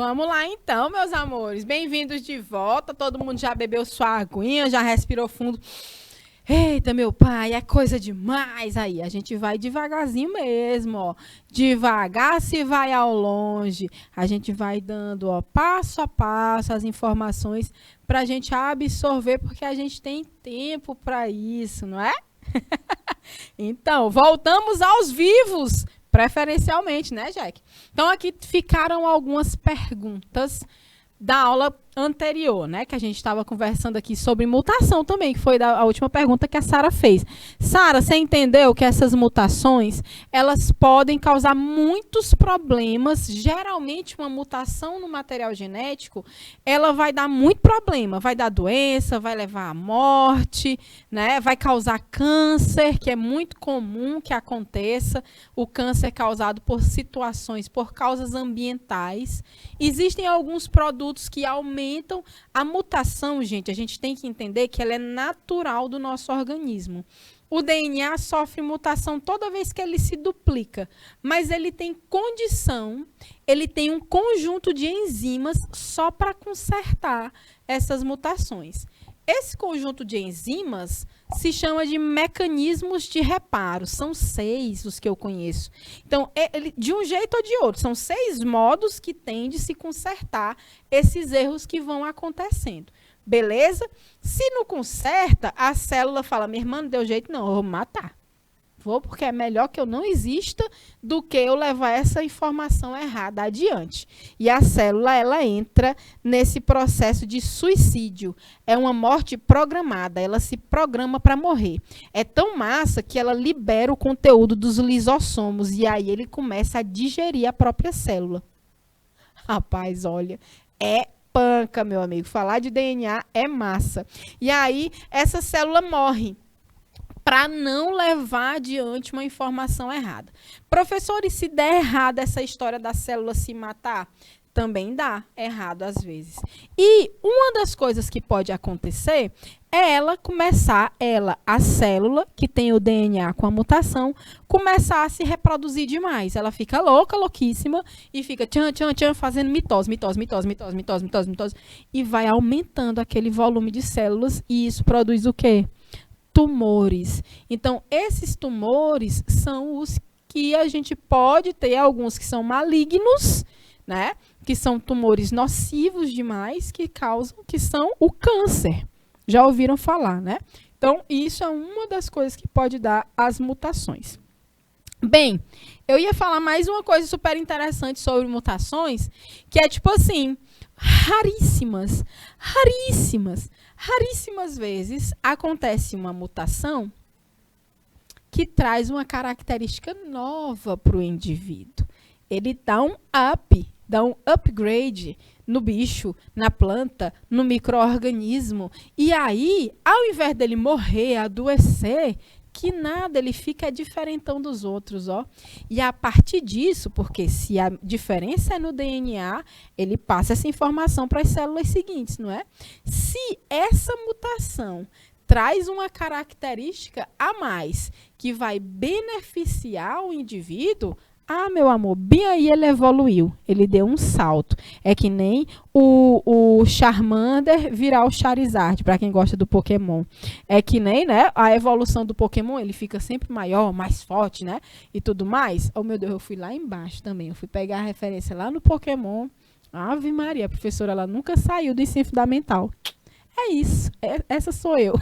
Vamos lá então, meus amores. Bem-vindos de volta. Todo mundo já bebeu sua aguinha, já respirou fundo. Eita, meu pai, é coisa demais. Aí, a gente vai devagarzinho mesmo, ó. Devagar se vai ao longe. A gente vai dando, ó, passo a passo as informações para a gente absorver, porque a gente tem tempo para isso, não é? Então, voltamos aos vivos, preferencialmente, né, Jack? Então, aqui ficaram algumas perguntas da aula anterior, né? Que a gente estava conversando aqui sobre mutação também, que foi a última pergunta que a Sara fez. Sara, você entendeu que essas mutações, elas podem causar muitos problemas? Geralmente, uma mutação no material genético, ela vai dar muito problema. Vai dar doença, vai levar à morte, né? Vai causar câncer, que é muito comum que aconteça. O câncer causado por situações, por causas ambientais. Existem alguns produtos que aumentam a mutação, gente. A gente tem que entender que ela é natural do nosso organismo. O DNA sofre mutação toda vez que ele se duplica, mas ele tem condição, ele tem um conjunto de enzimas só para consertar essas mutações. Esse conjunto de enzimas se chama de mecanismos de reparo. São 6 os que eu conheço. Então, de um jeito ou de outro, são 6 modos que tem de se consertar esses erros que vão acontecendo. Beleza? Se não conserta, a célula fala, minha irmã, não deu jeito não, eu vou matar. Vou porque é melhor que eu não exista do que eu levar essa informação errada adiante. E a célula, ela entra nesse processo de suicídio. É uma morte programada, ela se programa para morrer. É tão massa que ela libera o conteúdo dos lisossomos e aí ele começa a digerir a própria célula. Rapaz, olha, é panca, meu amigo. Falar de DNA é massa. E aí, essa célula morre para não levar adiante uma informação errada. Professor, e se der errado essa história da célula se matar? Também dá errado às vezes. E uma das coisas que pode acontecer é ela começar, a célula que tem o DNA com a mutação, começar a se reproduzir demais. Ela fica louca, louquíssima, e fica tchan, tchan, tchan, fazendo mitose, e vai aumentando aquele volume de células, e isso produz o quê? Tumores. Então, esses tumores são os que a gente pode ter, alguns que são malignos, né? Que são tumores nocivos demais, que são o câncer. Já ouviram falar, né? Então, isso é uma das coisas que pode dar as mutações. Bem, eu ia falar mais uma coisa super interessante sobre mutações, que é tipo assim, raríssimas vezes acontece uma mutação que traz uma característica nova para o indivíduo. Ele dá um upgrade no bicho, na planta, no micro-organismo. E aí, ao invés dele morrer, adoecer, que nada, ele fica diferentão dos outros, ó. E a partir disso, porque se a diferença é no DNA, ele passa essa informação para as células seguintes, não é? Se essa mutação traz uma característica a mais que vai beneficiar o indivíduo, ah, meu amor, bem aí ele evoluiu, ele deu um salto. É que nem o Charmander virar o Charizard, para quem gosta do Pokémon. É que nem, né, a evolução do Pokémon, ele fica sempre maior, mais forte, né, e tudo mais. Oh, meu Deus, eu fui lá embaixo também, eu fui pegar a referência lá no Pokémon. Ave Maria, a professora, ela nunca saiu do ensino fundamental. É isso, essa sou eu.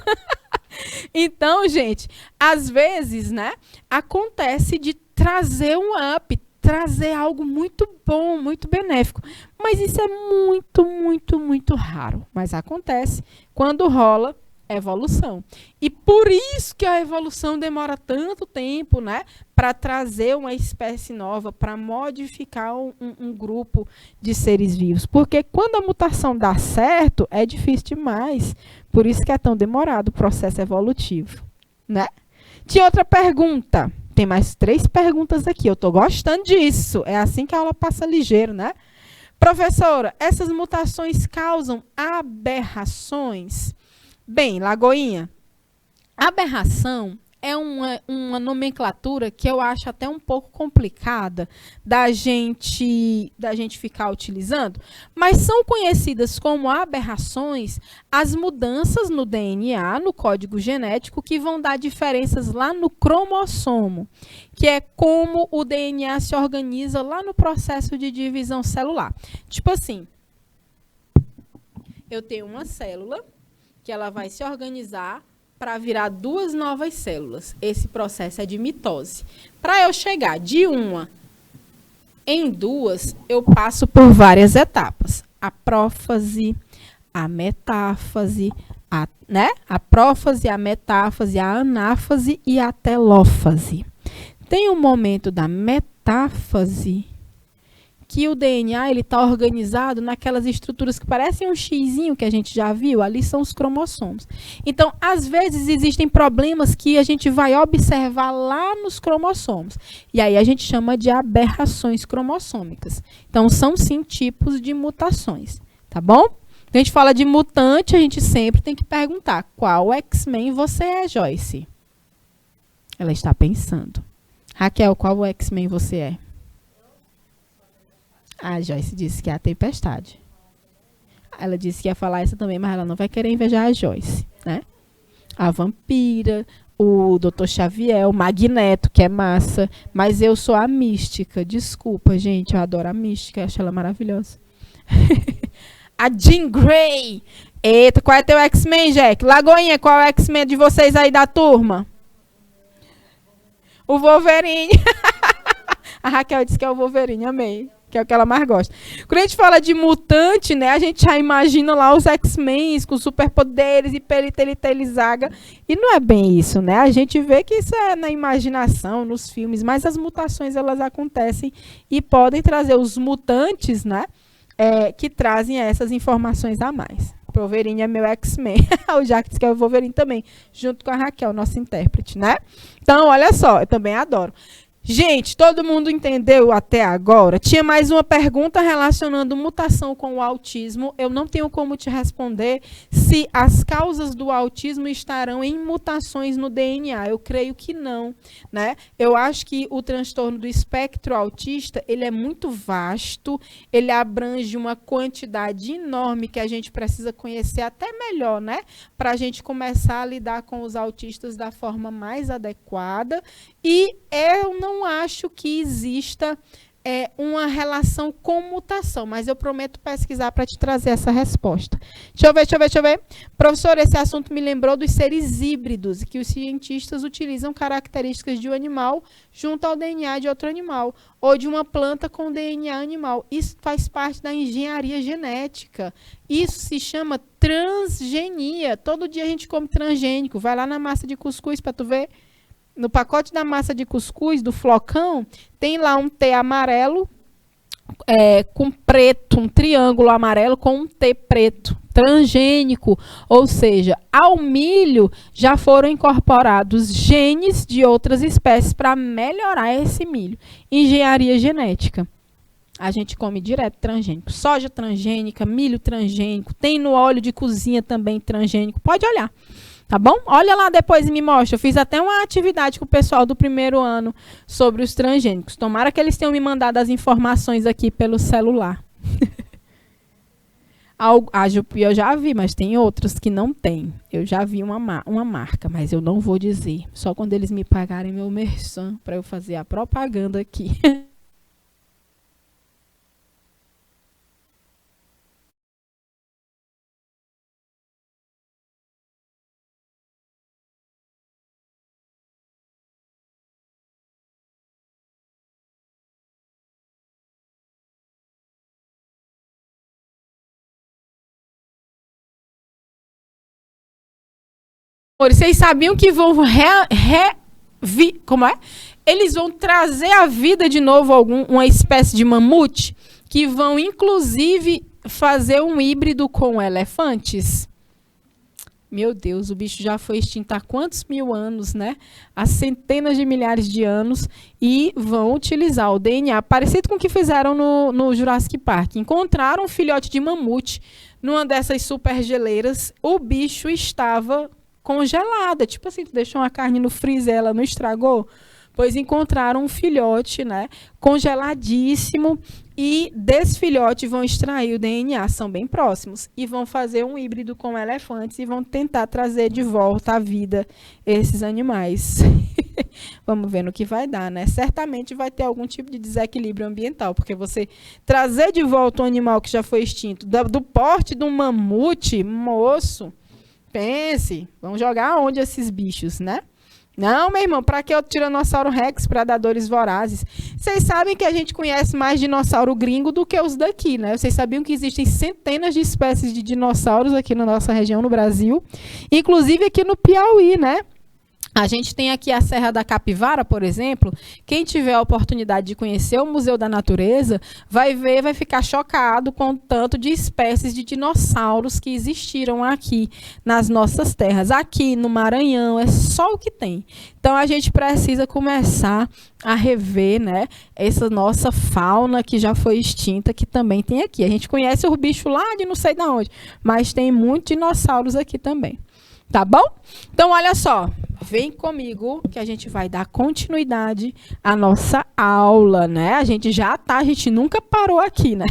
Então, gente, às vezes, né, acontece de trazer um up, trazer algo muito bom, muito benéfico. Mas isso é muito raro. Mas acontece quando rola evolução. E por isso que a evolução demora tanto tempo, né, para trazer uma espécie nova, para modificar um grupo de seres vivos. Porque quando a mutação dá certo, é difícil demais. Por isso que é tão demorado o processo evolutivo, né? Tinha outra pergunta. Tem mais 3 perguntas aqui. Eu estou gostando disso. É assim que a aula passa ligeiro, né? Professora, essas mutações causam aberrações? Bem, Lagoinha, aberração é uma nomenclatura que eu acho até um pouco complicada da gente ficar utilizando, mas são conhecidas como aberrações as mudanças no DNA, no código genético, que vão dar diferenças lá no cromossomo, que é como o DNA se organiza lá no processo de divisão celular. Tipo assim, eu tenho uma célula que ela vai se organizar para virar 2 novas células. Esse processo é de mitose. Para eu chegar de uma em 2, eu passo por várias etapas. A prófase, a metáfase, a prófase, a metáfase, a anáfase e a telófase. Tem um momento da metáfase que o DNA está organizado naquelas estruturas que parecem um xizinho que a gente já viu, ali são os cromossomos. Então, às vezes, existem problemas que a gente vai observar lá nos cromossomos. E aí a gente chama de aberrações cromossômicas. Então, são sim tipos de mutações, tá bom? Quando a gente fala de mutante, a gente sempre tem que perguntar, qual X-Men você é, Joyce? Ela está pensando. Raquel, qual X-Men você é? A Joyce disse que é a Tempestade. Ela disse que ia falar essa também, mas ela não vai querer invejar a Joyce, né? A Vampira, o Dr. Xavier, o Magneto, que é massa. Mas eu sou a Mística. Desculpa, gente, eu adoro a Mística, acho ela maravilhosa. A Jean Grey. Eita, qual é teu X-Men, Jack? Lagoinha, qual é o X-Men de vocês aí da turma? O Wolverine. A Raquel disse que é o Wolverine, amei. Que é o que ela mais gosta. Quando a gente fala de mutante, né, a gente já imagina lá os X-Men com superpoderes e pelitelizaga. E não é bem isso, né? A gente vê que isso é na imaginação, nos filmes, mas as mutações, elas acontecem e podem trazer os mutantes, né, que trazem essas informações a mais. O Wolverine é meu X-Men. O Jack disse que é o Wolverine também, junto com a Raquel, nossa intérprete, né? Então, olha só, eu também adoro. Gente, todo mundo entendeu até agora? Tinha mais uma pergunta relacionando mutação com o autismo. Eu não tenho como te responder se as causas do autismo estarão em mutações no DNA. Eu creio que não, né? Eu acho que o transtorno do espectro autista, ele é muito vasto, ele abrange uma quantidade enorme que a gente precisa conhecer até melhor, né? Para a gente começar a lidar com os autistas da forma mais adequada. E eu não acho que exista uma relação com mutação, mas eu prometo pesquisar para te trazer essa resposta. Deixa eu ver. Professor, esse assunto me lembrou dos seres híbridos, que os cientistas utilizam características de um animal junto ao DNA de outro animal, ou de uma planta com DNA animal. Isso faz parte da engenharia genética. Isso se chama transgenia. Todo dia a gente come transgênico. Vai lá na massa de cuscuz para tu ver. No pacote da massa de cuscuz, do flocão, tem lá um T amarelo com preto, um triângulo amarelo com um T preto, transgênico. Ou seja, ao milho já foram incorporados genes de outras espécies para melhorar esse milho. Engenharia genética. A gente come direto transgênico. Soja transgênica, milho transgênico, tem no óleo de cozinha também transgênico. Pode olhar. Tá bom? Olha lá depois e me mostra. Eu fiz até uma atividade com o pessoal do primeiro ano sobre os transgênicos. Tomara que eles tenham me mandado as informações aqui pelo celular. A Jupi eu já vi, mas tem outras que não tem. Eu já vi uma marca, mas eu não vou dizer. Só quando eles me pagarem meu merchan para eu fazer a propaganda aqui. Vocês sabiam que vão como é? Eles vão trazer à vida de novo uma espécie de mamute que vão, inclusive, fazer um híbrido com elefantes? Meu Deus, o bicho já foi extinto há quantos mil anos, né? Há centenas de milhares de anos, e vão utilizar o DNA, parecido com o que fizeram no Jurassic Park. Encontraram um filhote de mamute numa dessas supergeleiras. O bicho estava congelada. Tipo assim, tu deixou uma carne no freezer, ela não estragou? Pois encontraram um filhote, né, congeladíssimo, e desse filhote vão extrair o DNA, são bem próximos, e vão fazer um híbrido com elefantes e vão tentar trazer de volta à vida esses animais. Vamos ver no que vai dar, né? Certamente vai ter algum tipo de desequilíbrio ambiental, porque você trazer de volta um animal que já foi extinto, do porte de um mamute, moço, pense, vão jogar onde esses bichos, né? Não, meu irmão, para que o Tiranossauro Rex, predadores vorazes? Vocês sabem que a gente conhece mais dinossauro gringo do que os daqui, né? Vocês sabiam que existem centenas de espécies de dinossauros aqui na nossa região, no Brasil, inclusive aqui no Piauí, né? A gente tem aqui a Serra da Capivara, por exemplo. Quem tiver a oportunidade de conhecer o Museu da Natureza, vai ver, vai ficar chocado com o tanto de espécies de dinossauros que existiram aqui nas nossas terras. Aqui no Maranhão é só o que tem. Então a gente precisa começar a rever, né, essa nossa fauna que já foi extinta, que também tem aqui. A gente conhece os bichos lá de não sei de onde, mas tem muitos dinossauros aqui também. Tá bom? Então, olha só. Vem comigo que a gente vai dar continuidade à nossa aula, né? A gente nunca parou aqui, né?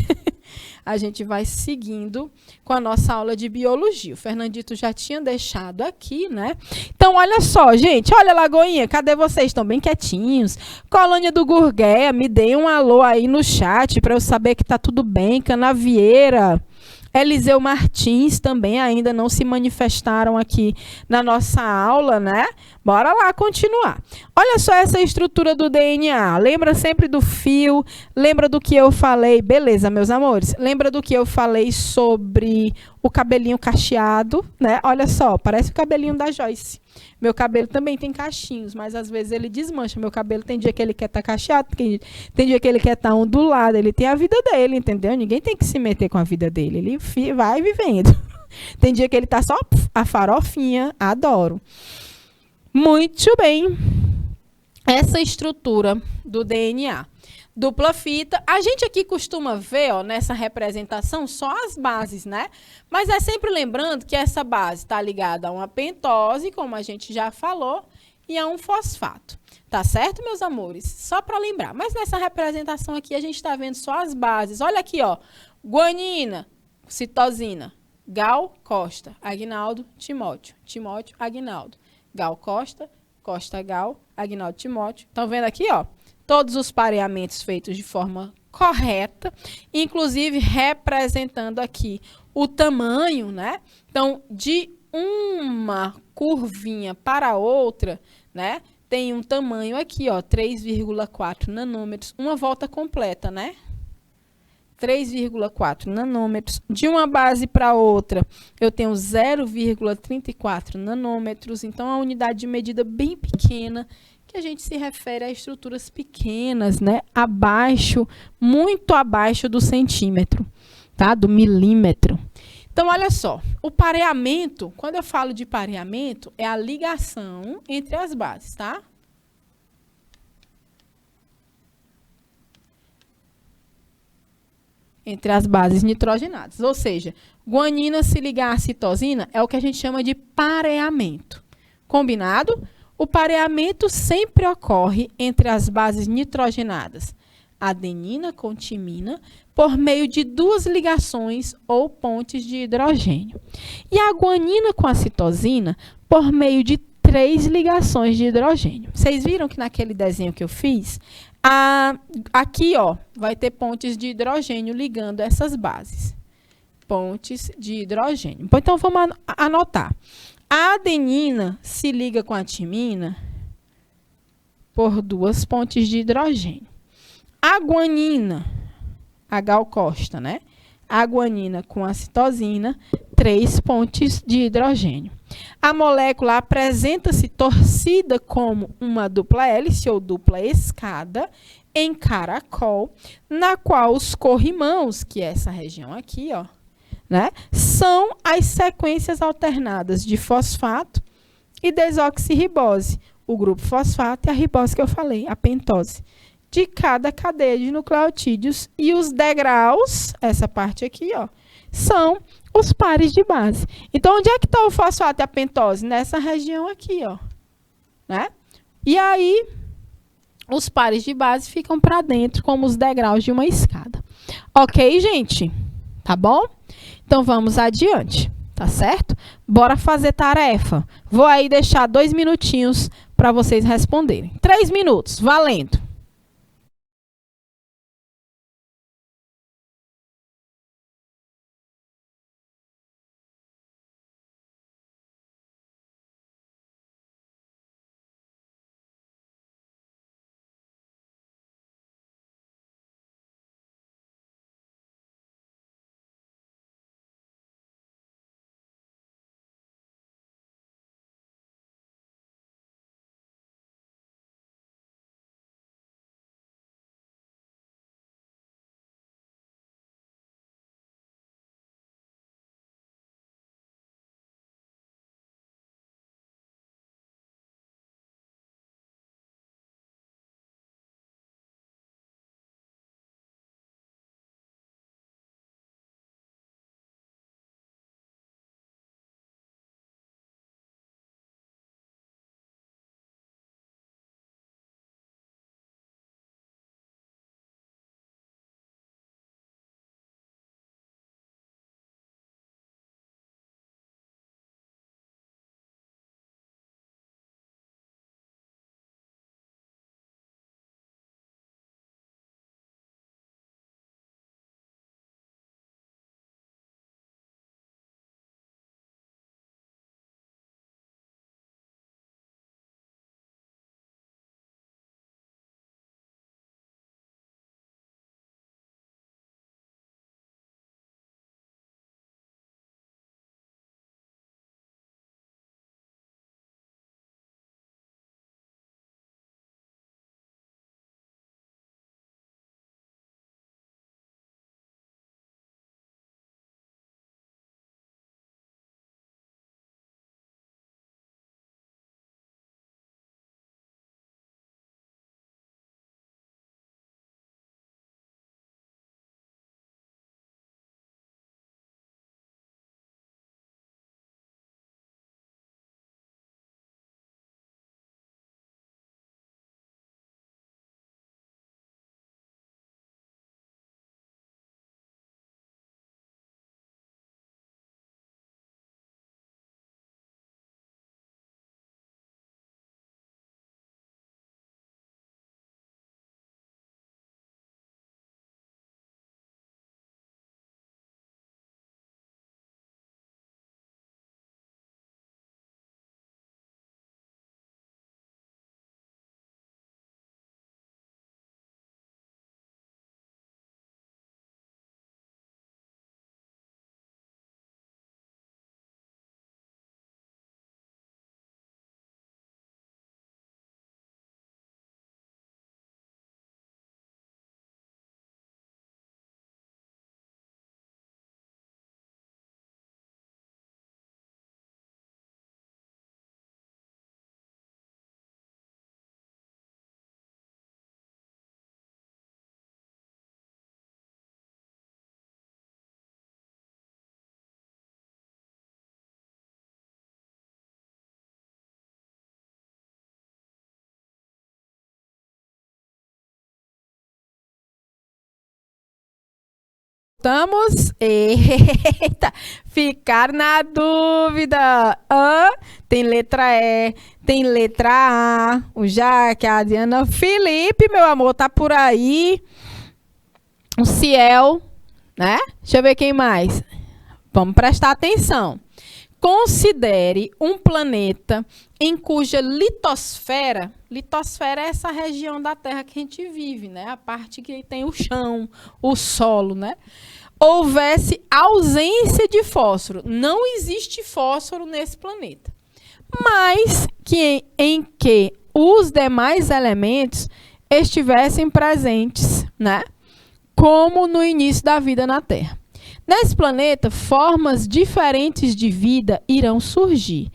A gente vai seguindo com a nossa aula de biologia. O Fernandito já tinha deixado aqui, né? Então, olha só, gente. Olha, Lagoinha, cadê vocês? Estão bem quietinhos. Colônia do Gurgueia, me dê um alô aí no chat para eu saber que tá tudo bem. Canavieira. Eliseu Martins também ainda não se manifestaram aqui na nossa aula, né? Bora lá continuar. Olha só essa estrutura do DNA. Lembra sempre do fio? Lembra do que eu falei? Beleza, meus amores? Lembra do que eu falei sobre o cabelinho cacheado, né? Olha só, parece o cabelinho da Joyce. Meu cabelo também tem cachinhos, mas às vezes ele desmancha. Meu cabelo tem dia que ele quer estar cacheado, tem dia que ele quer estar ondulado. Ele tem a vida dele, entendeu? Ninguém tem que se meter com a vida dele. Ele vai vivendo. Tem dia que ele está só a farofinha. Adoro. Muito bem. Essa estrutura do DNA. Dupla fita. A gente aqui costuma ver, ó, nessa representação só as bases, né? Mas é sempre lembrando que essa base está ligada a uma pentose, como a gente já falou, e a um fosfato. Tá certo, meus amores? Só para lembrar. Mas nessa representação aqui a gente está vendo só as bases. Olha aqui, ó. Guanina, citosina. Gal, Costa, Aguinaldo, Timóteo. Timóteo, Aguinaldo. Gal, Costa, Costa, Gal, Aguinaldo, Timóteo. Estão vendo aqui, ó? Todos os pareamentos feitos de forma correta, inclusive representando aqui o tamanho, né? Então, de uma curvinha para outra, né? Tem um tamanho aqui, ó, 3,4 nanômetros, uma volta completa, né? 3,4 nanômetros. De uma base para outra, eu tenho 0,34 nanômetros. Então, é uma unidade de medida bem pequena, que a gente se refere a estruturas pequenas, né? Abaixo, muito abaixo do centímetro, tá? Do milímetro. Então, olha só, o pareamento, quando eu falo de pareamento, é a ligação entre as bases, tá? Entre as bases nitrogenadas. Ou seja, guanina se ligar à citosina é o que a gente chama de pareamento. Combinado? O pareamento sempre ocorre entre as bases nitrogenadas, adenina com timina, por meio de duas ligações ou pontes de hidrogênio. E a guanina com a citosina, por meio de 3 ligações de hidrogênio. Vocês viram que naquele desenho que eu fiz, aqui, ó, vai ter pontes de hidrogênio ligando essas bases. Pontes de hidrogênio. Então, vamos anotar. A adenina se liga com a timina por 2 pontes de hidrogênio. A guanina, a Gal Costa, né? A guanina com a citosina, 3 pontes de hidrogênio. A molécula apresenta-se torcida como uma dupla hélice ou dupla escada em caracol, na qual os corrimãos, que é essa região aqui, ó, né, são as sequências alternadas de fosfato e desoxirribose, o grupo fosfato e a ribose que eu falei, a pentose, de cada cadeia de nucleotídeos, e os degraus, essa parte aqui, ó, são os pares de base. Então, onde é que está o fosfato e a pentose? Nessa região aqui, ó. Né? E aí, os pares de base ficam para dentro, como os degraus de uma escada. Ok, gente? Tá bom? Então, vamos adiante. Tá certo? Bora fazer tarefa. Vou aí deixar 2 minutinhos para vocês responderem. 3 minutos, valendo. Estamos. Eita! Ficar na dúvida. Tem letra E, tem letra A. O Jaque, a Adriana. Felipe, meu amor, tá por aí. O Ciel, né? Deixa eu ver quem mais. Vamos prestar atenção. Considere um planeta em cuja litosfera é essa região da Terra que a gente vive, né? A parte que tem o chão, o solo, né? Houvesse ausência de fósforo. Não existe fósforo nesse planeta. Mas em que os demais elementos estivessem presentes, né? Como no início da vida na Terra. Nesse planeta, formas diferentes de vida irão surgir.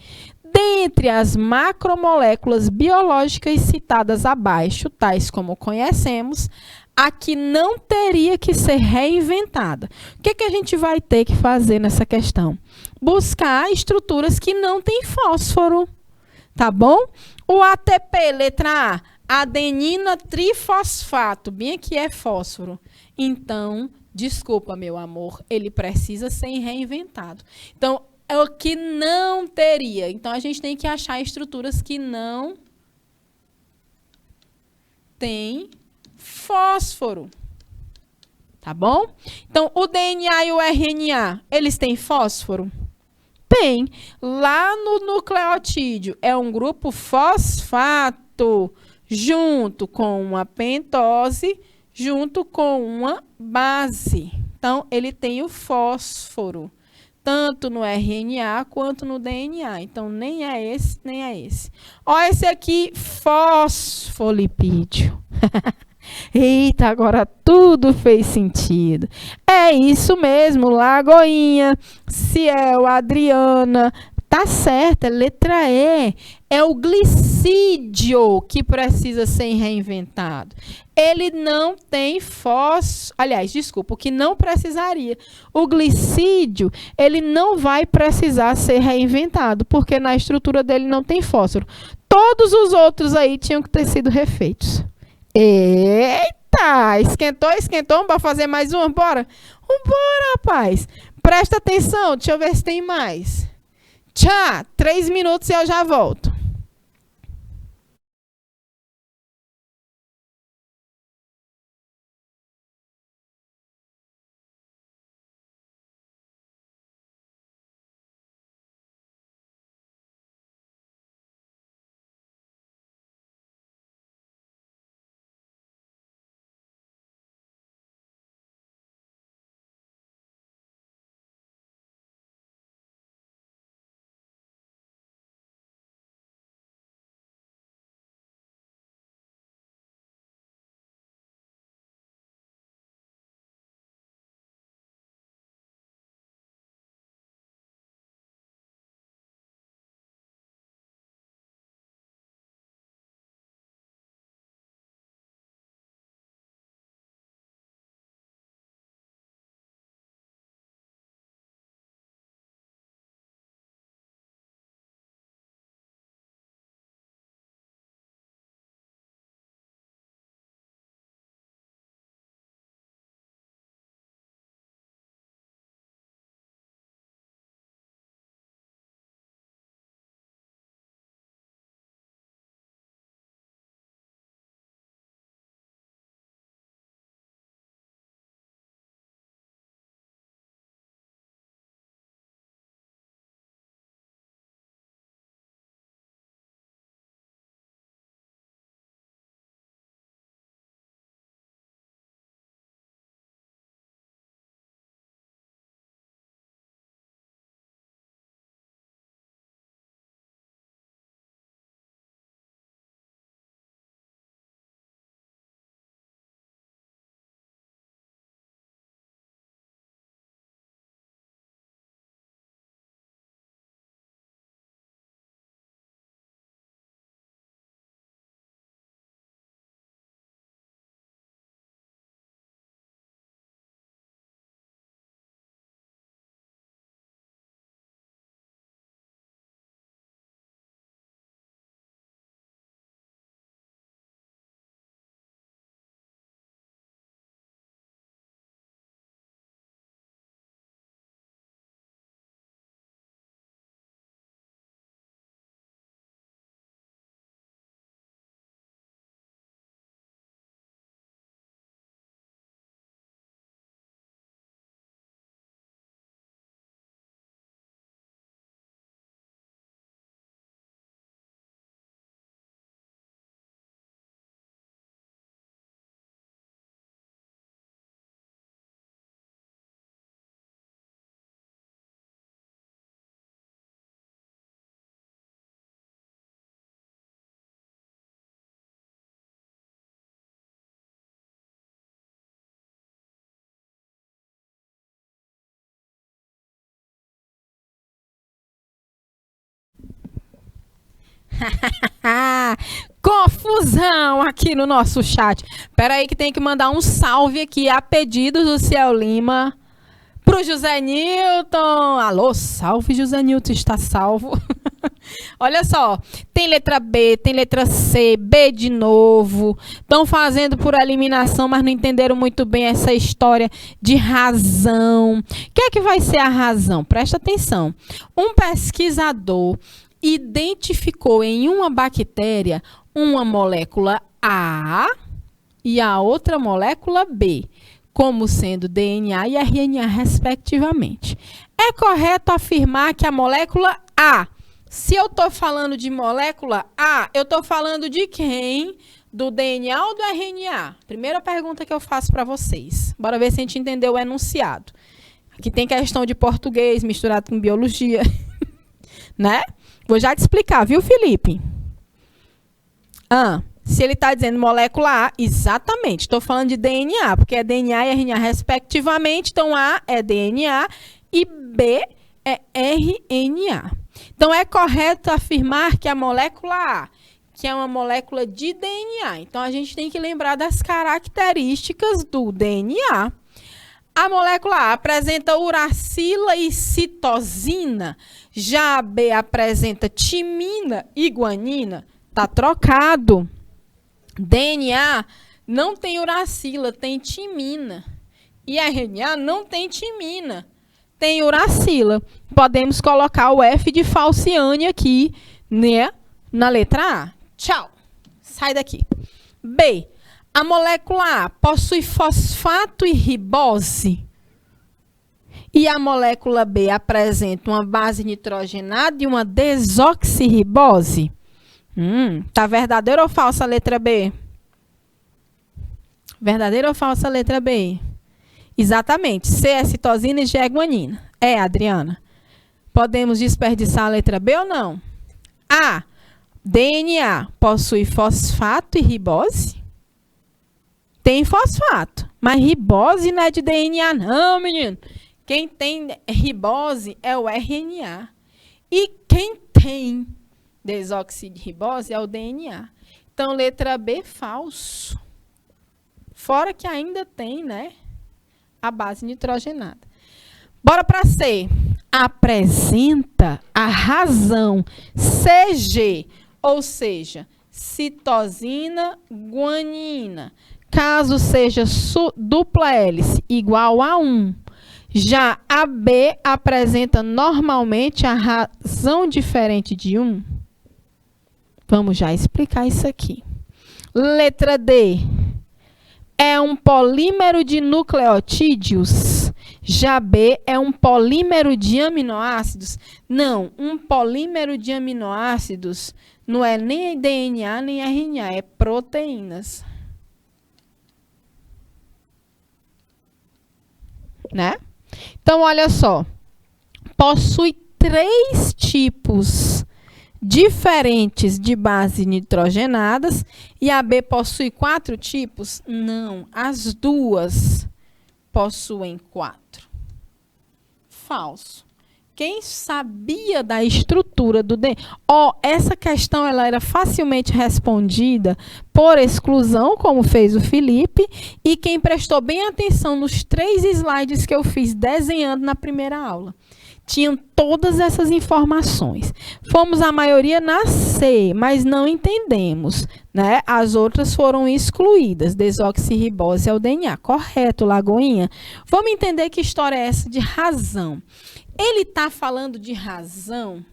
Dentre as macromoléculas biológicas citadas abaixo, tais como conhecemos, a que não teria que ser reinventada. O que a gente vai ter que fazer nessa questão? Buscar estruturas que não têm fósforo, tá bom? O ATP, letra A, adenina trifosfato, bem aqui é fósforo. Então, desculpa, meu amor, ele precisa ser reinventado. Então, é o que não teria. Então, a gente tem que achar estruturas que não têm fósforo. Tá bom? Então, o DNA e o RNA, eles têm fósforo? Tem. Lá no nucleotídeo, é um grupo fosfato, junto com uma pentose, junto com uma base. Então, ele tem o fósforo, tanto no RNA quanto no DNA. Então, nem é esse, nem é esse. Ó, esse aqui, fosfolipídio. Eita, agora tudo fez sentido. É isso mesmo, Lagoinha, Ciel, Adriana, tá certo, é letra E. É o glicídio que precisa ser reinventado. Ele não tem fósforo, aliás, desculpa, o que não precisaria. O glicídio, ele não vai precisar ser reinventado, porque na estrutura dele não tem fósforo. Todos os outros aí tinham que ter sido refeitos. Eita! Esquentou, esquentou. Bora fazer mais uma? Bora? Vambora, rapaz. Presta atenção. Deixa eu ver se tem mais. Tchau. 3 minutos e eu já volto. confusão aqui no nosso chat. Espera aí que tem que mandar um salve aqui a pedido do Ciel Lima pro José Newton. Alô, salve José Newton, está salvo. Olha só, tem letra B, tem letra C, B de novo. Estão fazendo por eliminação, mas não entenderam muito bem essa história de razão. O que é que vai ser a razão? Presta atenção. Um pesquisador identificou em uma bactéria uma molécula A e a outra molécula B, como sendo DNA e RNA, respectivamente. É correto afirmar que a molécula A, se eu estou falando de molécula A, eu estou falando de quem? Do DNA ou do RNA? Primeira pergunta que eu faço para vocês. Bora ver se a gente entendeu o enunciado. Aqui tem questão de português misturado com biologia. Né? Vou já te explicar, viu, Felipe? Se ele está dizendo molécula A, exatamente. Estou falando de DNA, porque é DNA e RNA respectivamente. Então, A é DNA e B é RNA. Então, é correto afirmar que a molécula A, que é uma molécula de DNA. Então, a gente tem que lembrar das características do DNA. A molécula A apresenta uracila e citosina. Já a B apresenta timina e guanina. Está trocado. DNA não tem uracila, tem timina. E RNA não tem timina, tem uracila. Podemos colocar o F de falciane aqui, né? Na letra A. Tchau. Sai daqui. B. A molécula A possui fosfato e ribose. E a molécula B apresenta uma base nitrogenada e uma desoxirribose. Tá verdadeira ou falsa a letra B? Verdadeira ou falsa a letra B? Exatamente. C é citosina e G é guanina. É, Adriana. Podemos desperdiçar a letra B ou não? A. DNA possui fosfato e ribose? Tem fosfato, mas ribose não é de DNA não, menino. Quem tem ribose é o RNA. E quem tem desoxirribose é o DNA. Então, letra B, falso. Fora que ainda tem, né, a base nitrogenada. Bora para C. Apresenta a razão CG, ou seja, citosina, guanina. Caso seja dupla hélice igual a 1. Já a B apresenta normalmente a razão diferente de 1. Vamos já explicar isso aqui. Letra D. É um polímero de nucleotídeos. Já B é um polímero de aminoácidos. Não, um polímero de aminoácidos não é nem DNA nem RNA, é proteínas. Né? Então, olha só. Possui 3 tipos diferentes de base nitrogenadas e a B possui 4 tipos? Não, as duas possuem 4. Falso. Quem sabia da estrutura do DNA? Essa questão ela era facilmente respondida por exclusão, como fez o Felipe, e quem prestou bem atenção nos 3 slides que eu fiz desenhando na primeira aula. Tinham todas essas informações. Fomos a maioria na C, mas não entendemos, né? As outras foram excluídas. Desoxirribose é o DNA. Correto, Lagoinha? Vamos entender que história é essa de razão. Ele está falando de razão,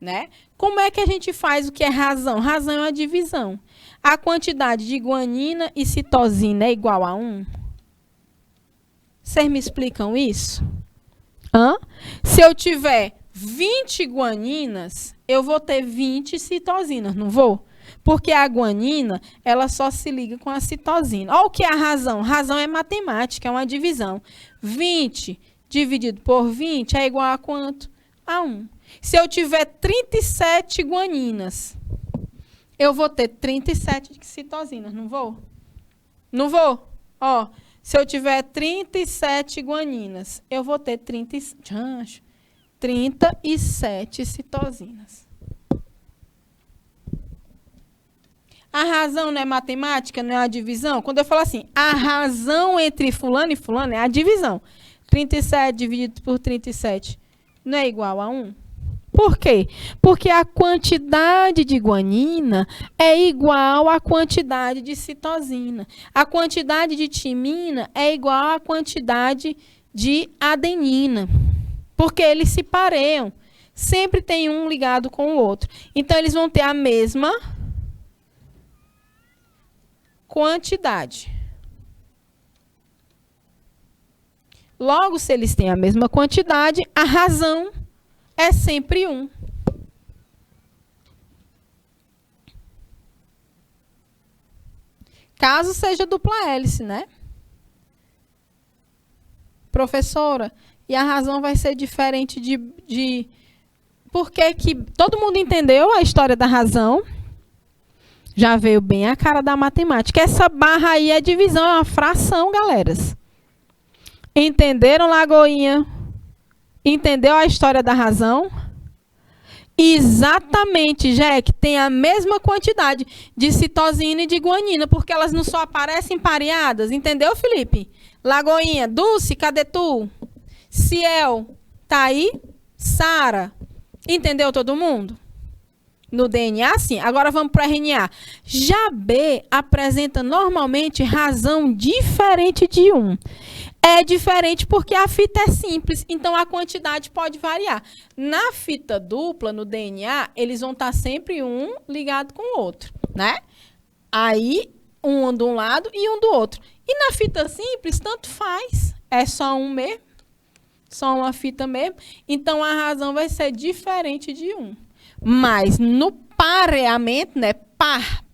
né? Como é que a gente faz o que é razão? Razão é uma divisão. A quantidade de guanina e citosina é igual a 1? Vocês me explicam isso? Se eu tiver 20 guaninas, eu vou ter 20 citosinas, não vou? Porque a guanina, ela só se liga com a citosina. Olha o que é a razão. Razão é matemática, é uma divisão. 20 dividido por 20 é igual a quanto? A 1. Se eu tiver 37 guaninas, eu vou ter 37 citosinas, não vou? Não vou? Se eu tiver 37 guaninas, eu vou ter 37 citosinas. A razão não é matemática, não é a divisão? Quando eu falo assim, a razão entre fulano e fulano é a divisão. 37 dividido por 37 não é igual a 1? Por quê? Porque a quantidade de guanina é igual à quantidade de citosina. A quantidade de timina é igual à quantidade de adenina. Porque eles se pareiam. Sempre tem um ligado com o outro. Então, eles vão ter a mesma quantidade. Logo, se eles têm a mesma quantidade, a razão é sempre 1. Caso seja dupla hélice, né? Professora, e a razão vai ser diferente de... Por que todo mundo entendeu a história da razão? Já veio bem a cara da matemática. Essa barra aí é divisão, é uma fração, galeras. Entenderam, Lagoinha? Entendeu a história da razão? Exatamente, Jack, tem a mesma quantidade de citosina e de guanina, porque elas não só aparecem pareadas. Entendeu, Felipe? Lagoinha, Dulce, cadê tu? Ciel, tá aí? Sara, entendeu todo mundo? No DNA, sim. Agora vamos para o RNA. Já B apresenta normalmente razão diferente de 1. É diferente porque a fita é simples, então a quantidade pode variar. Na fita dupla, no DNA, eles vão estar sempre um ligado com o outro, né? Aí, um de um lado e um do outro. E na fita simples, tanto faz. É só um mesmo. Só uma fita mesmo. Então, a razão vai ser diferente de 1. Mas no pareamento, né?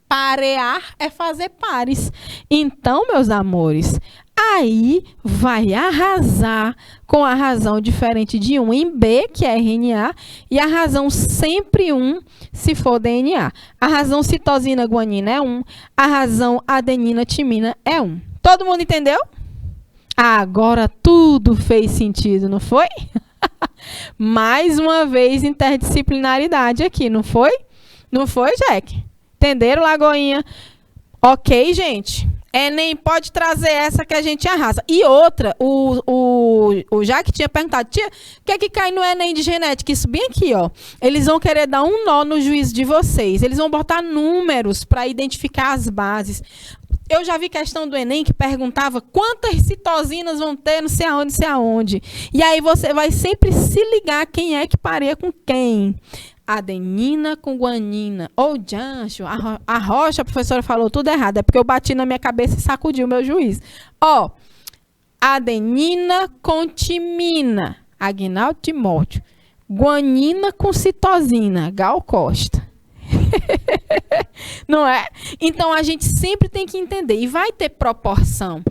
Parear é fazer pares. Então, meus amores, aí vai arrasar com a razão diferente de 1 em B, que é RNA, e a razão sempre 1 se for DNA. A razão citosina guanina é 1, a razão adenina timina é 1. Todo mundo entendeu? Agora tudo fez sentido, não foi? Mais uma vez, interdisciplinaridade aqui, não foi? Não foi, Jack? Entenderam, Lagoinha? Ok, gente? Enem pode trazer essa que a gente arrasa. E outra, o Jack tinha perguntado, tia, o que é que cai no Enem de genética? Isso bem aqui, ó. Eles vão querer dar um nó no juízo de vocês. Eles vão botar números para identificar as bases. Eu já vi questão do Enem que perguntava quantas citosinas vão ter, não sei aonde, não sei aonde. E aí você vai sempre se ligar quem é que pareia com quem. Adenina com guanina. Ou Jancho, a Rocha, a professora falou tudo errado. É porque eu bati na minha cabeça e sacudi o meu juiz. Ó, adenina com timina. Aguinaldo Timóteo. Guanina com citosina. Gal Costa. Não é? Então, a gente sempre tem que entender. E vai ter proporção.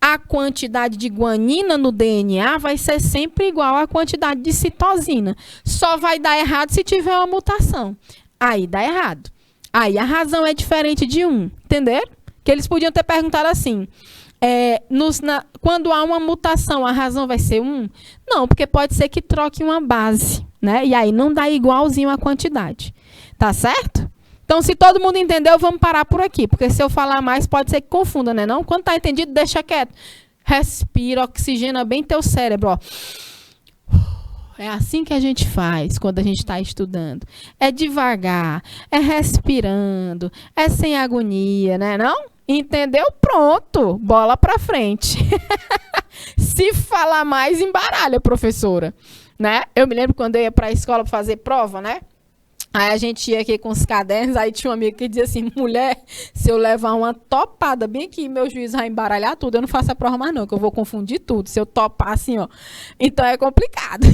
A quantidade de guanina no DNA vai ser sempre igual à quantidade de citosina. Só vai dar errado se tiver uma mutação. Aí dá errado. Aí a razão é diferente de 1. Entenderam? Que eles podiam ter perguntado assim. Quando há uma mutação, a razão vai ser 1? Não, porque pode ser que troque uma base, né? E aí não dá igualzinho a quantidade. Tá certo? Então, se todo mundo entendeu, vamos parar por aqui. Porque se eu falar mais, pode ser que confunda, né? Não? Quando tá entendido, deixa quieto. Respira, oxigena bem teu cérebro, ó. É assim que a gente faz quando a gente está estudando. É devagar, é respirando, é sem agonia, né? Não? Entendeu? Pronto. Bola pra frente. Se falar mais, embaralha, professora. Né? Eu me lembro quando eu ia para a escola para fazer prova, né? Aí a gente ia aqui com os cadernos, aí tinha um amigo que dizia assim, mulher, se eu levar uma topada bem aqui, meu juiz vai embaralhar tudo, eu não faço a prova mais não, que eu vou confundir tudo, se eu topar assim, ó. Então é complicado.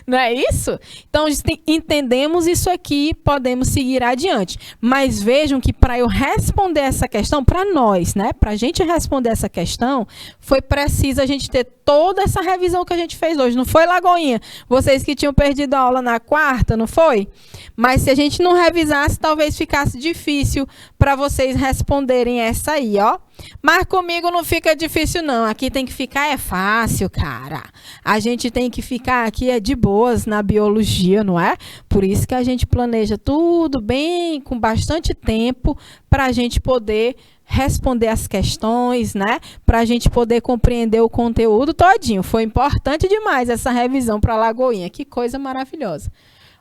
Não é isso? Então, entendemos isso aqui, podemos seguir adiante. Mas vejam que para eu responder essa questão, para nós, né? Para a gente responder essa questão, foi preciso a gente ter toda essa revisão que a gente fez hoje. Não foi, Lagoinha? Vocês que tinham perdido a aula na quarta, não foi? Mas se a gente não revisasse, talvez ficasse difícil para vocês responderem essa aí, ó. Mas comigo não fica difícil, não. Aqui tem que ficar é fácil, cara. A gente tem que ficar aqui é de boas na biologia, não é? Por isso que a gente planeja tudo bem, com bastante tempo, para a gente poder responder as questões, né? Para a gente poder compreender o conteúdo todinho. Foi importante demais essa revisão para a Lagoinha. Que coisa maravilhosa.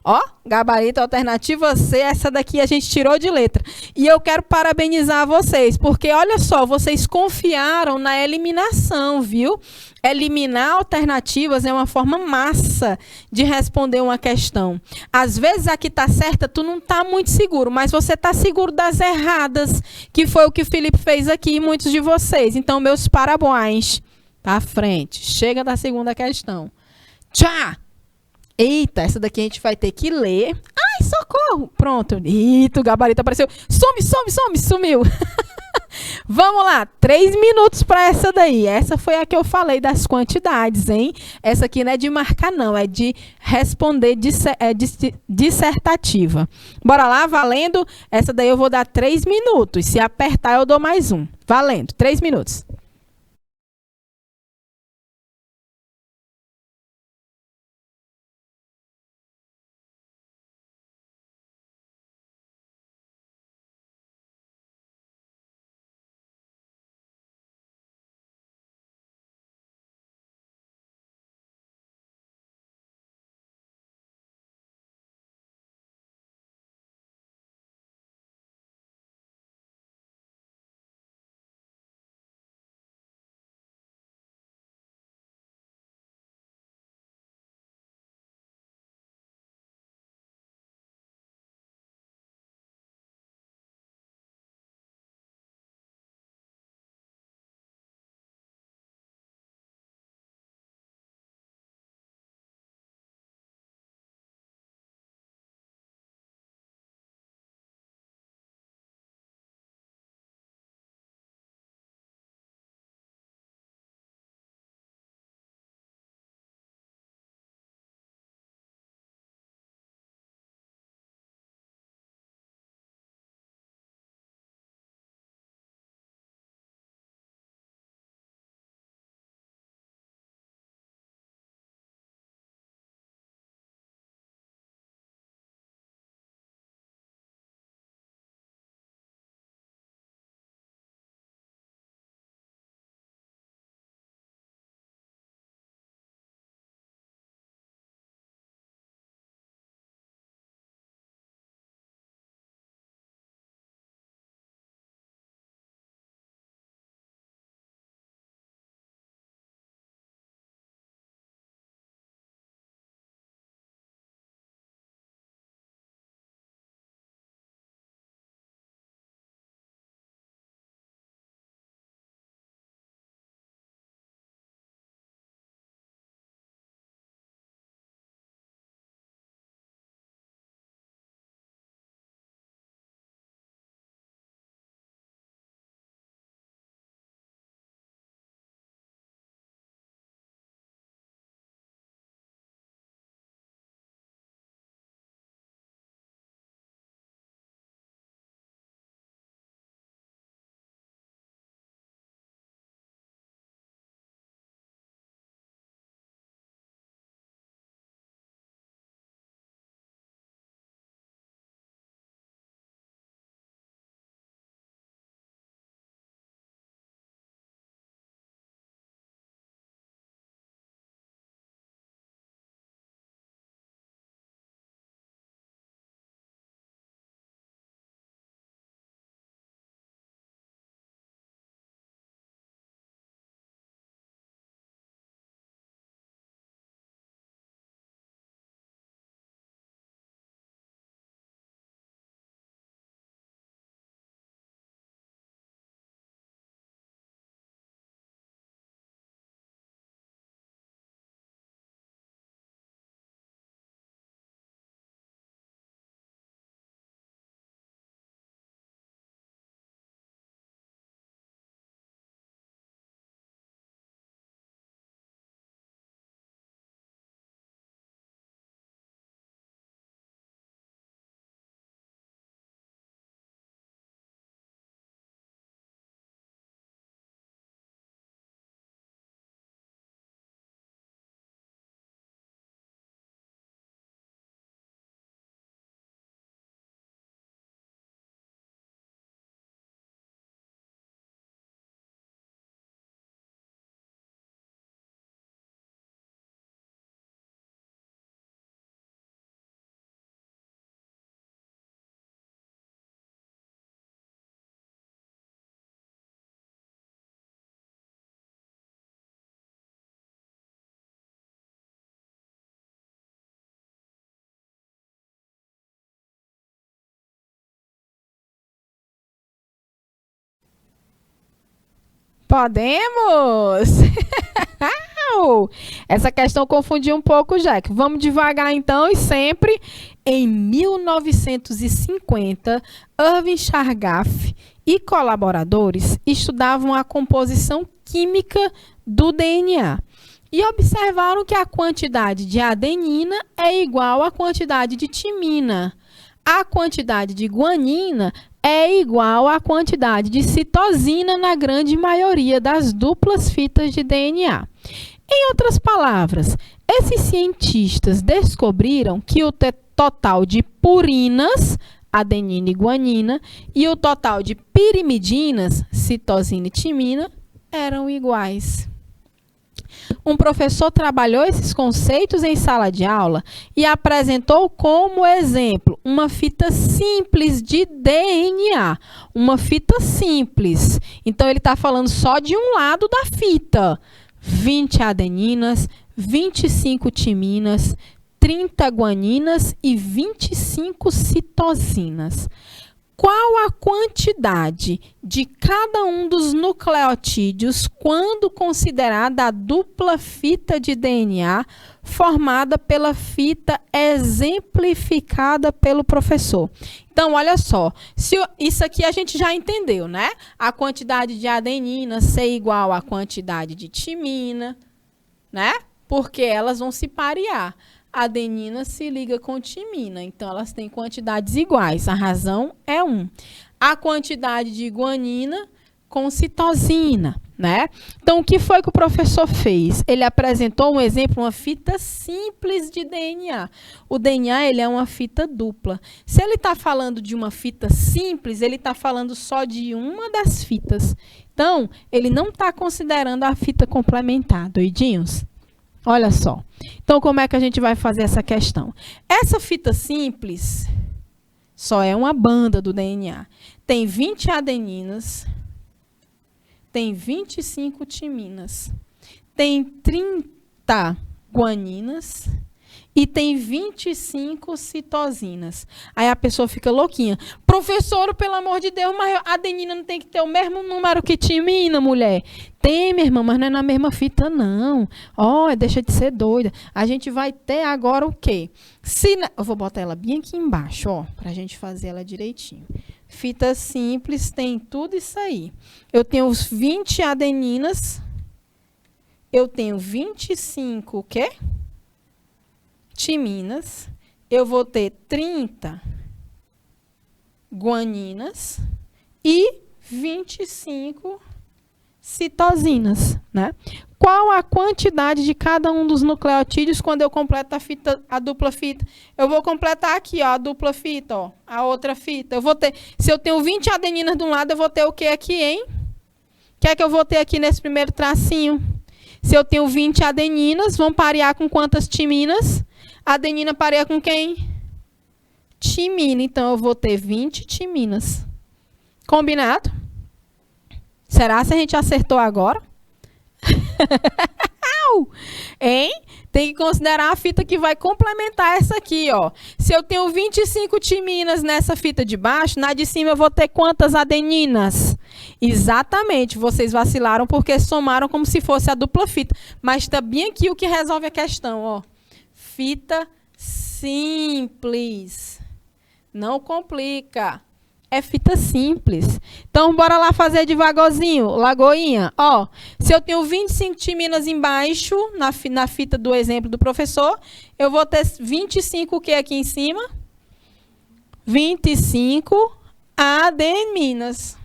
Ó, gabarito alternativa C, essa daqui a gente tirou de letra. E eu quero parabenizar vocês, porque olha só, vocês confiaram na eliminação, viu? Eliminar alternativas é uma forma massa de responder uma questão. Às vezes a que está certa, tu não está muito seguro, mas você está seguro das erradas, que foi o que o Felipe fez aqui e muitos de vocês. Então, meus parabéns. Tá à frente. Chega da segunda questão. Tchau! Eita, essa daqui a gente vai ter que ler. Ai, socorro! Pronto. Eita, o gabarito apareceu. Sumiu. Vamos lá, 3 minutos para essa daí. Essa foi a que eu falei das quantidades, hein? Essa aqui não é de marcar, não. É de responder dissertativa. Bora lá, valendo. Essa daí eu vou dar 3 minutos. Se apertar, eu dou mais um. Valendo, 3 minutos. Podemos! Essa questão confundiu um pouco, Jack. Vamos devagar, então, e sempre. Em 1950, Irving Chargaff e colaboradores estudavam a composição química do DNA e observaram que a quantidade de adenina é igual à quantidade de timina. A quantidade de guanina é igual à quantidade de citosina na grande maioria das duplas fitas de DNA. Em outras palavras, esses cientistas descobriram que o total de purinas, adenina e guanina, e o total de pirimidinas, citosina e timina, eram iguais. Um professor trabalhou esses conceitos em sala de aula e apresentou como exemplo uma fita simples de DNA. Uma fita simples. Então, ele está falando só de um lado da fita. 20 adeninas, 25 timinas, 30 guaninas e 25 citosinas. Qual a quantidade de cada um dos nucleotídeos quando considerada a dupla fita de DNA formada pela fita exemplificada pelo professor? Então, olha só, isso aqui a gente já entendeu, né? A quantidade de adenina ser igual à quantidade de timina, né? Porque elas vão se parear. A adenina se liga com timina, então elas têm quantidades iguais. A razão é 1. A quantidade de guanina com citosina, né? Então, o que foi que o professor fez? Ele apresentou um exemplo, uma fita simples de DNA. O DNA, ele é uma fita dupla. Se ele está falando de uma fita simples, ele está falando só de uma das fitas. Então, ele não está considerando a fita complementar, doidinhos? Olha só. Então, como é que a gente vai fazer essa questão? Essa fita simples só é uma banda do DNA. Tem 20 adeninas, tem 25 timinas, tem 30 guaninas e tem 25 citosinas. Aí a pessoa fica louquinha. Professor, pelo amor de Deus, mas a adenina não tem que ter o mesmo número que timina, mulher? Tem, minha irmã, mas não é na mesma fita, não. Ó, deixa de ser doida. A gente vai ter agora o quê? Eu vou botar ela bem aqui embaixo, ó, pra gente fazer ela direitinho. Fita simples, tem tudo isso aí. Eu tenho os 20 adeninas. Eu tenho 25 o quê? Timinas, eu vou ter 30 guaninas e 25 citosinas, né? Qual a quantidade de cada um dos nucleotídeos quando eu completo a dupla fita? Eu vou completar aqui, ó, a dupla fita, ó, a outra fita. Eu vou ter, se eu tenho 20 adeninas de um lado, eu vou ter o que aqui, hein? O que é que eu vou ter aqui nesse primeiro tracinho? Se eu tenho 20 adeninas, vão parear com quantas timinas? A adenina pareia com quem? Timina. Então, eu vou ter 20 timinas. Combinado? Será se a gente acertou agora? Hein? Tem que considerar a fita que vai complementar essa aqui, ó. Se eu tenho 25 timinas nessa fita de baixo, na de cima eu vou ter quantas adeninas? Exatamente, vocês vacilaram porque somaram como se fosse a dupla fita. Mas está bem aqui o que resolve a questão, ó. Fita simples. Não complica. É fita simples. Então, bora lá fazer devagarzinho. Lagoinha, ó. Se eu tenho 25 timinas embaixo, na fita do exemplo do professor, eu vou ter 25 o que aqui em cima? 25 adeninas.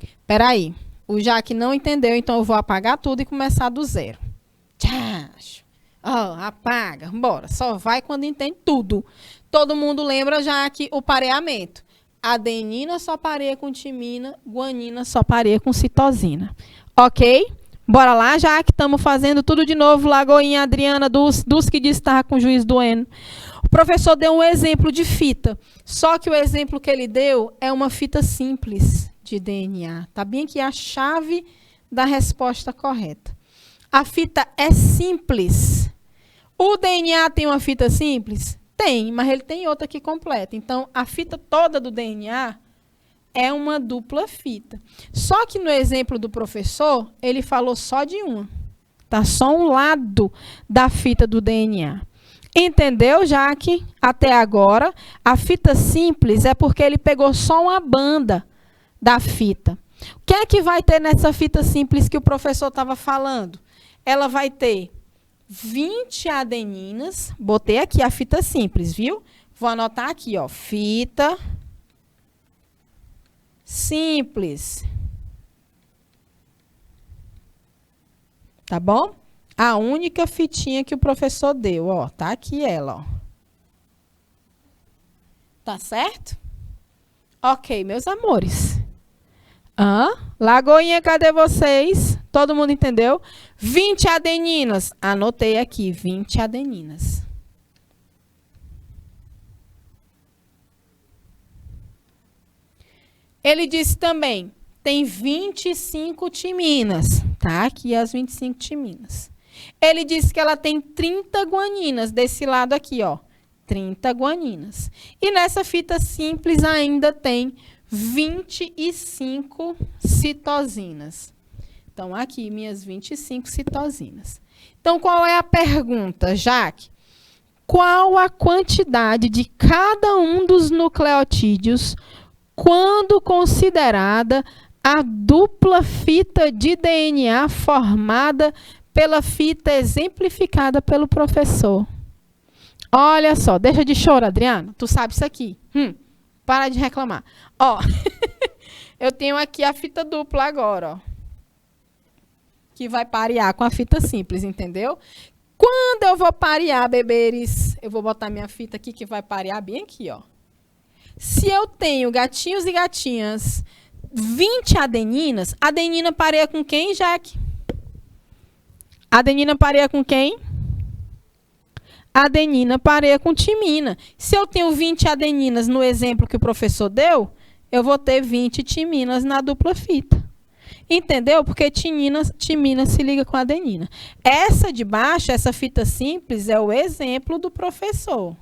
Espera aí. O Jaque não entendeu, então eu vou apagar tudo e começar do zero. Tchau. Oh, apaga, bora. Só vai quando entende tudo. Todo mundo lembra já que o pareamento. Adenina só pareia com timina, guanina só pareia com citosina. Ok? Bora lá, já que estamos fazendo tudo de novo. Lagoinha, Adriana, dos que diz que estava com o juiz doendo. O professor deu um exemplo de fita. Só que o exemplo que ele deu é uma fita simples de DNA. Tá bem aqui a chave da resposta correta. A fita é simples. O DNA tem uma fita simples? Tem, mas ele tem outra que completa. Então, a fita toda do DNA é uma dupla fita. Só que no exemplo do professor, ele falou só de uma. Tá só um lado da fita do DNA. Entendeu, Jaque? Até agora, a fita simples é porque ele pegou só uma banda da fita. O que é que vai ter nessa fita simples que o professor estava falando? Ela vai ter 20 adeninas. Botei aqui a fita simples, viu? Vou anotar aqui, ó. Fita simples. Tá bom? A única fitinha que o professor deu, ó. Tá aqui ela, ó. Tá certo? Ok, meus amores. Lagoinha, cadê vocês? Todo mundo entendeu? 20 adeninas. Anotei aqui, 20 adeninas. Ele disse também, tem 25 timinas. Tá aqui as 25 timinas. Ele disse que ela tem 30 guaninas, desse lado aqui, ó. 30 guaninas. E nessa fita simples ainda tem 25 citosinas. Então, aqui, minhas 25 citosinas. Então, qual é a pergunta, Jaque? Qual a quantidade de cada um dos nucleotídeos quando considerada a dupla fita de DNA formada pela fita exemplificada pelo professor? Olha só, deixa de choro, Adriana. Tu sabe isso aqui. Para de reclamar. Ó, eu tenho aqui a fita dupla agora, ó. Que vai parear com a fita simples, entendeu? Quando eu vou parear, beberes, eu vou botar minha fita aqui que vai parear bem aqui, ó. Se eu tenho gatinhos e gatinhas, 20 adeninas, adenina pareia com quem, Jaque? Adenina pareia com quem? Adenina pareia com timina. Se eu tenho 20 adeninas no exemplo que o professor deu, eu vou ter 20 timinas na dupla fita. Entendeu? Porque timina se liga com adenina. Essa de baixo, essa fita simples, é o exemplo do professor.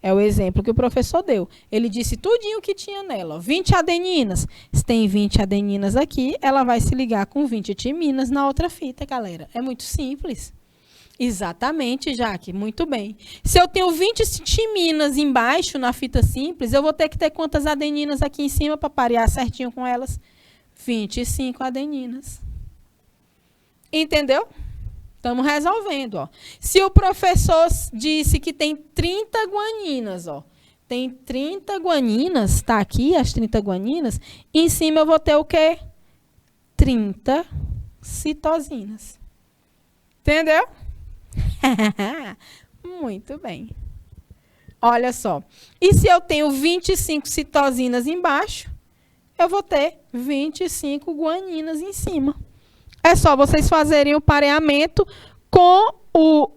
É o exemplo que o professor deu. Ele disse tudinho que tinha nela. Ó, 20 adeninas. Se tem 20 adeninas aqui, ela vai se ligar com 20 timinas na outra fita, galera. É muito simples. Exatamente, Jaque. Muito bem. Se eu tenho 20 timinas embaixo na fita simples, eu vou ter que ter quantas adeninas aqui em cima para parear certinho com elas? 25 adeninas. Entendeu? Estamos resolvendo, ó. Se o professor disse que tem 30 guaninas, ó. Tem 30 guaninas, tá aqui as 30 guaninas. Em cima eu vou ter o quê? 30 citosinas. Entendeu? Muito bem. Olha só. E se eu tenho 25 citosinas embaixo, eu vou ter 25 guaninas em cima. É só vocês fazerem o pareamento com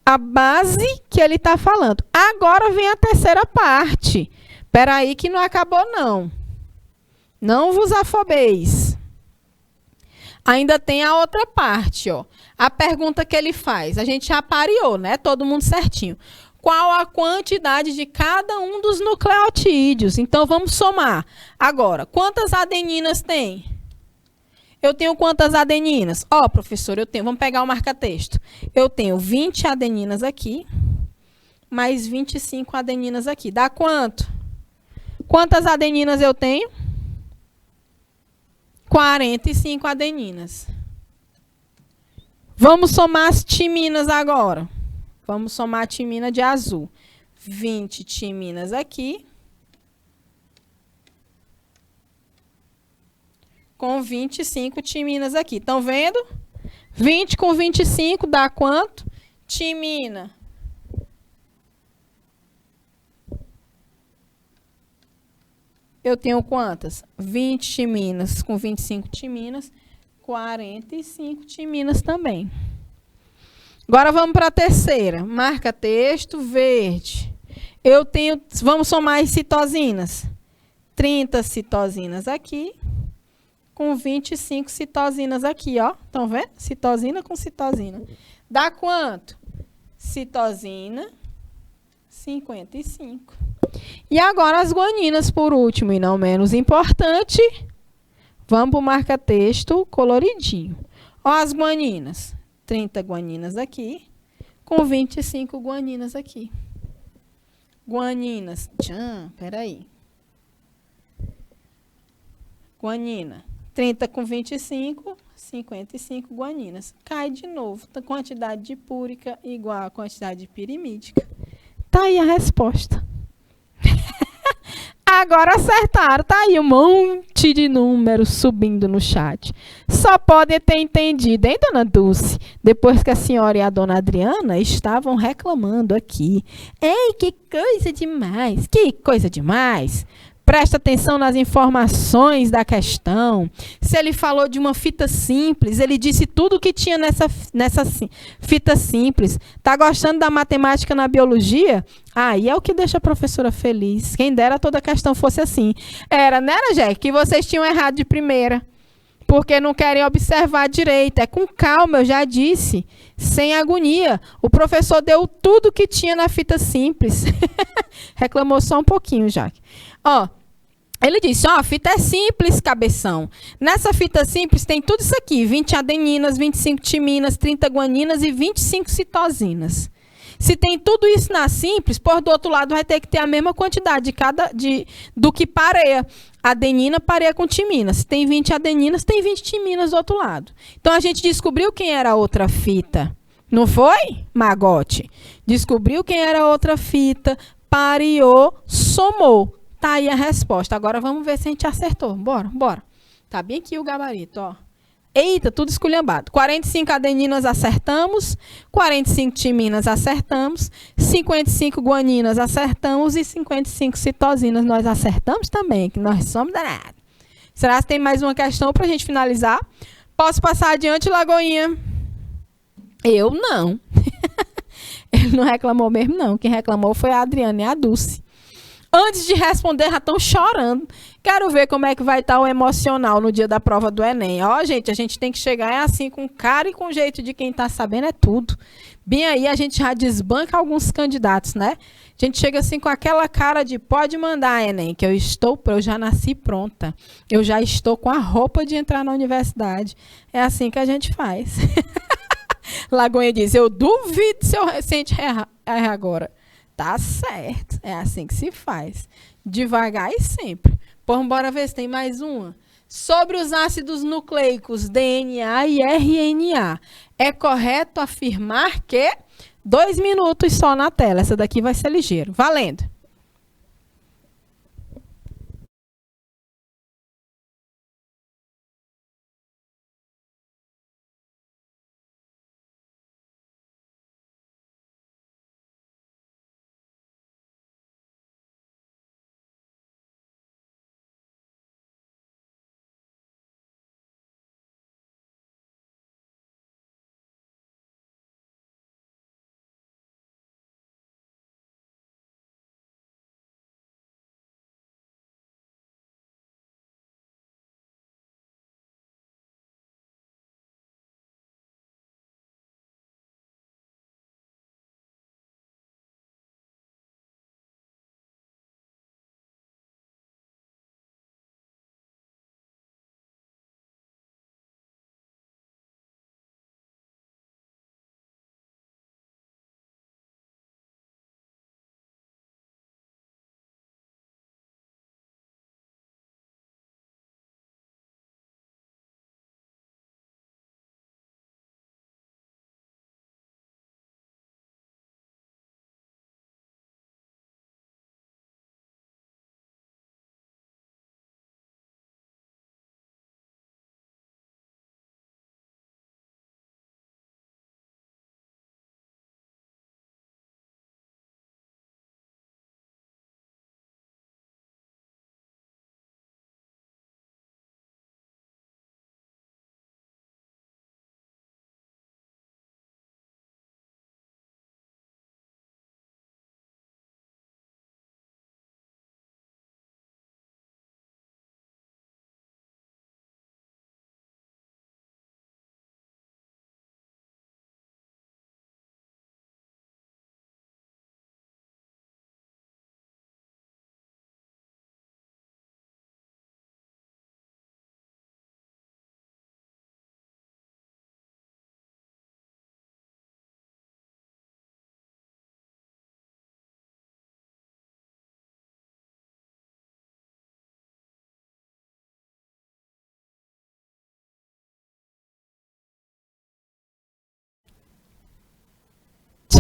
a base que ele está falando. Agora vem a terceira parte. Espera aí que não acabou, não. Não vos afobeis. Ainda tem a outra parte, ó. A pergunta que ele faz. A gente já pareou, né? Todo mundo certinho. Qual a quantidade de cada um dos nucleotídeos? Então, vamos somar. Agora, quantas adeninas tem? Eu tenho quantas adeninas? Ó, professor, eu tenho... Vamos pegar o marca-texto. Eu tenho 20 adeninas aqui, mais 25 adeninas aqui. Dá quanto? Quantas adeninas eu tenho? 45 adeninas. Vamos somar as timinas agora. Vamos somar a timina de azul. 20 timinas aqui. Com 25 timinas aqui. Estão vendo? 20 com 25 dá quanto? Timina. Eu tenho quantas? 20 timinas com 25 timinas. 45 timinas também. Agora vamos para a terceira. Marca texto verde. Eu tenho... Vamos somar as citosinas. 30 citosinas aqui. Com 25 citosinas aqui, ó. Estão vendo? Citosina com citosina. Dá quanto? Citosina, 55. E agora as guaninas, por último e não menos importante. Vamos para o marca-texto coloridinho. Ó as guaninas. 30 guaninas aqui, com 25 guaninas aqui. Guaninas. Peraí. Guanina. 30 com 25, 55 guaninas. Cai de novo. A quantidade de púrica igual a quantidade de pirimídica. Tá aí a resposta. Agora acertaram. Tá aí um monte de números subindo no chat. Só podem ter entendido, hein, dona Dulce? Depois que a senhora e a dona Adriana estavam reclamando aqui. Ei, que coisa demais! Que coisa demais! Presta atenção nas informações da questão. Se ele falou de uma fita simples, ele disse tudo o que tinha nessa fita simples. Tá gostando da matemática na biologia? Aí é o que deixa a professora feliz. Quem dera toda a questão fosse assim. Era, né, Jack? Que vocês tinham errado de primeira. Porque não querem observar direito. É com calma, eu já disse. Sem agonia. O professor deu tudo o que tinha na fita simples. Reclamou só um pouquinho, Jack. Ó, ele disse, ó, a fita é simples, cabeção. Nessa fita simples tem tudo isso aqui. 20 adeninas, 25 timinas, 30 guaninas e 25 citosinas. Se tem tudo isso na simples, por do outro lado vai ter que ter a mesma quantidade do que pareia. Adenina pareia com timina. Se tem 20 adeninas, tem 20 timinas do outro lado. Então, a gente descobriu quem era a outra fita. Não foi, Magote? Descobriu quem era a outra fita, pareou, somou. Tá aí a resposta. Agora, vamos ver se a gente acertou. Bora, bora. Tá bem aqui o gabarito, ó. Eita, tudo esculhambado. 45 adeninas acertamos, 45 timinas acertamos, 55 guaninas acertamos e 55 citosinas nós acertamos também, que nós somos danados. Será que tem mais uma questão para a gente finalizar? Posso passar adiante, Lagoinha? Eu não. Ele não reclamou mesmo, não. Quem reclamou foi a Adriana e a Dulce. Antes de responder, já estão chorando. Quero ver como é que vai estar o emocional no dia da prova do Enem. Ó, gente, a gente tem que chegar assim com cara e com jeito de quem está sabendo é tudo. Bem aí, a gente já desbanca alguns candidatos, né? A gente chega assim com aquela cara de pode mandar, Enem, que eu já nasci pronta. Eu já estou com a roupa de entrar na universidade. É assim que a gente faz. Lagoinha diz, eu duvido se eu recente errar agora. Tá certo. É assim que se faz. Devagar e sempre. Vamos bora ver se tem mais uma. Sobre os ácidos nucleicos DNA e RNA, é correto afirmar que 2 minutos só na tela. Essa daqui vai ser ligeiro. Valendo.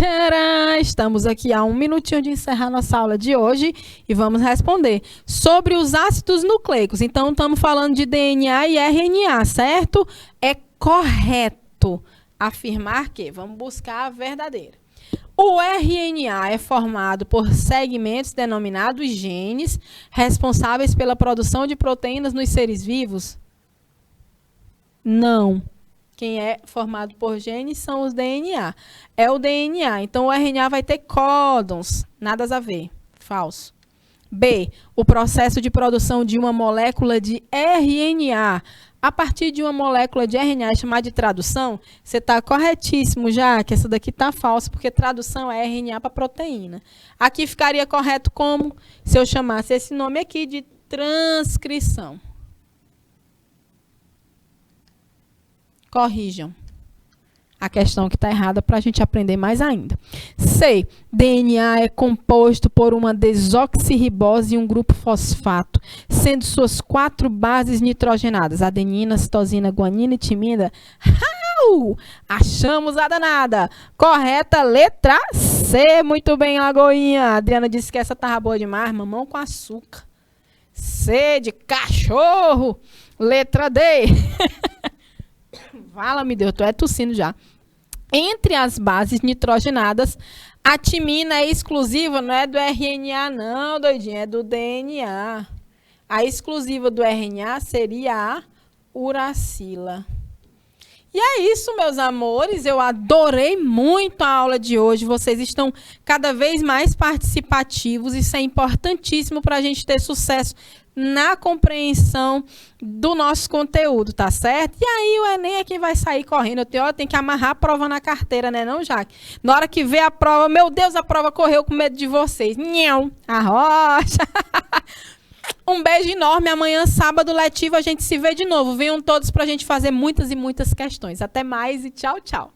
Tcharam! Estamos aqui há 1 minutinho de encerrar nossa aula de hoje e vamos responder sobre os ácidos nucleicos. Então, estamos falando de DNA e RNA, certo? É correto afirmar que, vamos buscar a verdadeira. O RNA é formado por segmentos denominados genes responsáveis pela produção de proteínas nos seres vivos? Não. Quem é formado por genes são os DNA. É o DNA. Então, o RNA vai ter códons. Nada a ver. Falso. B. O processo de produção de uma molécula de RNA a partir de uma molécula de RNA é chamada de tradução? Você está corretíssimo já, que essa daqui está falsa, porque tradução é RNA para proteína. Aqui ficaria correto como se eu chamasse esse nome aqui de transcrição. Corrijam a questão que está errada para a gente aprender mais ainda. C. DNA é composto por uma desoxirribose e um grupo fosfato, sendo suas 4 bases nitrogenadas, adenina, citosina, guanina e timina. Achamos a danada. Correta, letra C. Muito bem, Lagoinha. A Adriana disse que essa estava boa demais. Mamão com açúcar. C de cachorro. Letra D. Fala-me Deus, tô tossindo já. Entre as bases nitrogenadas, a timina é exclusiva, não é do RNA não, doidinha, é do DNA. A exclusiva do RNA seria a uracila. E é isso, meus amores, eu adorei muito a aula de hoje, vocês estão cada vez mais participativos, isso é importantíssimo para a gente ter sucesso na compreensão do nosso conteúdo, tá certo? E aí o Enem é quem vai sair correndo, eu tenho que amarrar a prova na carteira, né não, Jaque? Na hora que vê a prova, meu Deus, a prova correu com medo de vocês. Nhão, a rocha. Um beijo enorme, amanhã, sábado letivo, a gente se vê de novo. Venham todos pra gente fazer muitas e muitas questões. Até mais e tchau, tchau.